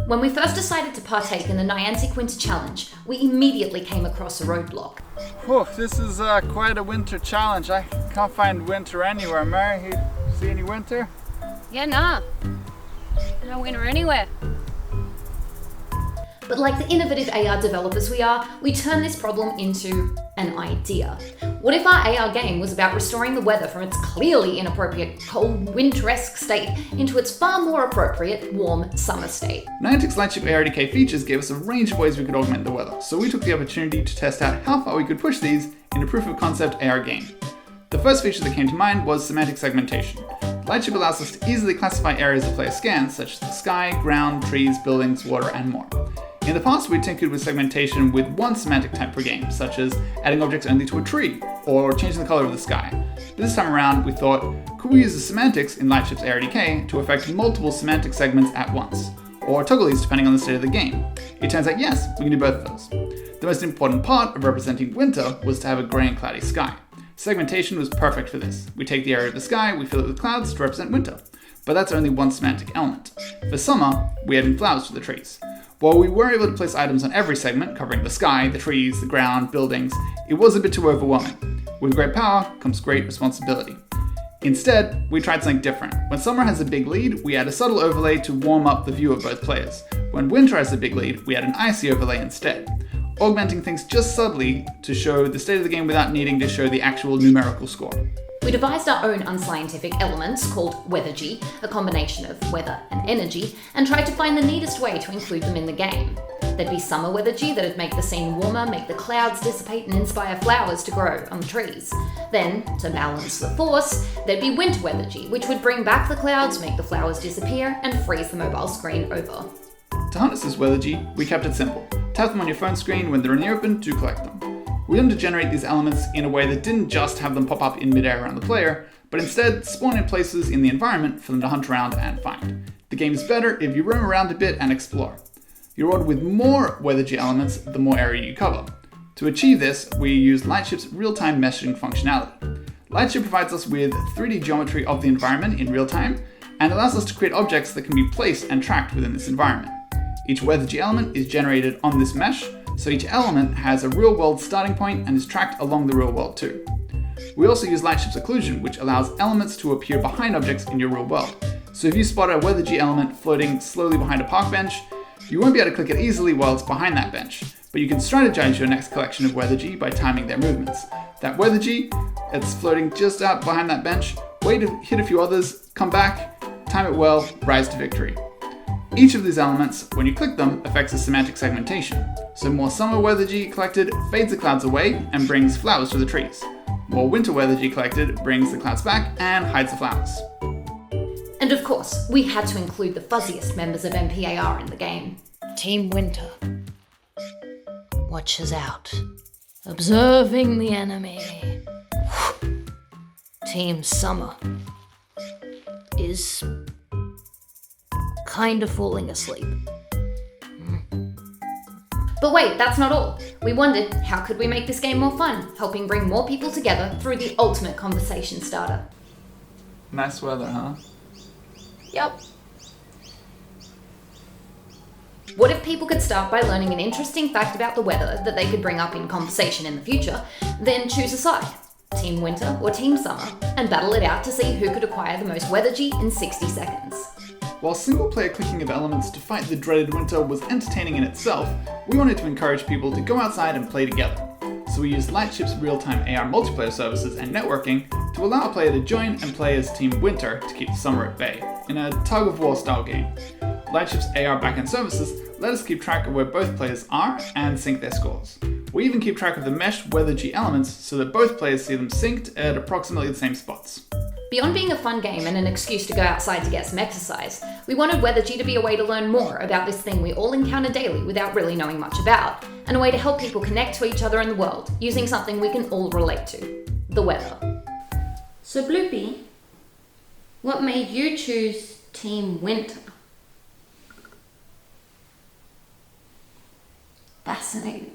When we first decided to partake in the Niantic Winter Challenge, we immediately came across a roadblock. Whew, this is quite a winter challenge. I can't find winter anywhere. Mary, you see any winter? Yeah, nah. No winter anywhere. But like the innovative AR developers we are, we turned this problem into an idea. What if our AR game was about restoring the weather from its clearly inappropriate cold, winter-esque state into its far more appropriate, warm summer state? Niantic's Lightship ARDK features gave us a range of ways we could augment the weather, so we took the opportunity to test out how far we could push these in a proof-of-concept AR game. The first feature that came to mind was semantic segmentation. Lightship allows us to easily classify areas the player scans, such as the sky, ground, trees, buildings, water, and more. In the past, we tinkered with segmentation with one semantic type per game, such as adding objects only to a tree, or changing the color of the sky. This time around, we thought, could we use the semantics in Lightship's ARDK to affect multiple semantic segments at once? Or toggle these depending on the state of the game? It turns out yes, we can do both of those. The most important part of representing winter was to have a grey and cloudy sky. Segmentation was perfect for this. We take the area of the sky, we fill it with clouds to represent winter. But that's only one semantic element. For summer, we add in flowers to the trees. While we were able to place items on every segment, covering the sky, the trees, the ground, buildings, it was a bit too overwhelming. With great power comes great responsibility. Instead, we tried something different. When summer has a big lead, we add a subtle overlay to warm up the view of both players. When winter has a big lead, we add an icy overlay instead, augmenting things just subtly to show the state of the game without needing to show the actual numerical score. We devised our own unscientific elements called Weathergy, a combination of weather and energy, and tried to find the neatest way to include them in the game. There'd be summer Weathergy that'd make the scene warmer, make the clouds dissipate and inspire flowers to grow on the trees. Then, to balance the force, there'd be winter Weathergy, which would bring back the clouds, make the flowers disappear, and freeze the mobile screen over. To harness this Weathergy, we kept it simple. Tap them on your phone screen when they're in the open to collect them. We wanted to generate these elements in a way that didn't just have them pop up in midair around the player, but instead spawn in places in the environment for them to hunt around and find. The game is better if you roam around a bit and explore. You're rewarded with more Weathergy elements the more area you cover. To achieve this, we used Lightship's real-time meshing functionality. Lightship provides us with 3D geometry of the environment in real time, and allows us to create objects that can be placed and tracked within this environment. Each Weathergy element is generated on this mesh, so each element has a real-world starting point and is tracked along the real world too. We also use Lightship's occlusion, which allows elements to appear behind objects in your real world. So if you spot a Weathergy element floating slowly behind a park bench, you won't be able to click it easily while it's behind that bench, but you can strategize your next collection of Weathergy by timing their movements. That Weathergy, it's floating just out behind that bench, wait to hit a few others, come back, time it well, rise to victory. Each of these elements, when you click them, affects the semantic segmentation. So more summer Weathergy collected fades the clouds away and brings flowers to the trees. More winter Weathergy collected brings the clouds back and hides the flowers. And of course, we had to include the fuzziest members of MPAR in the game. Team Winter watches out, observing the enemy. Team Summer is kind of falling asleep. But wait, that's not all. We wondered, how could we make this game more fun, helping bring more people together through the ultimate conversation starter? Nice weather, huh? Yup. What if people could start by learning an interesting fact about the weather that they could bring up in conversation in the future, then choose a side, Team Winter or Team Summer, and battle it out to see who could acquire the most Weathergy in 60 seconds. While single-player clicking of elements to fight the dreaded winter was entertaining in itself, we wanted to encourage people to go outside and play together. So we used Lightship's real-time AR multiplayer services and networking to allow a player to join and play as Team Winter to keep the summer at bay, in a tug-of-war style game. Lightship's AR backend services let us keep track of where both players are and sync their scores. We even keep track of the meshed Weathergy elements so that both players see them synced at approximately the same spots. Beyond being a fun game and an excuse to go outside to get some exercise, we wanted Weathergy to be a way to learn more about this thing we all encounter daily without really knowing much about, and a way to help people connect to each other in the world using something we can all relate to, the weather. So Bloopy, what made you choose Team Winter? Fascinating.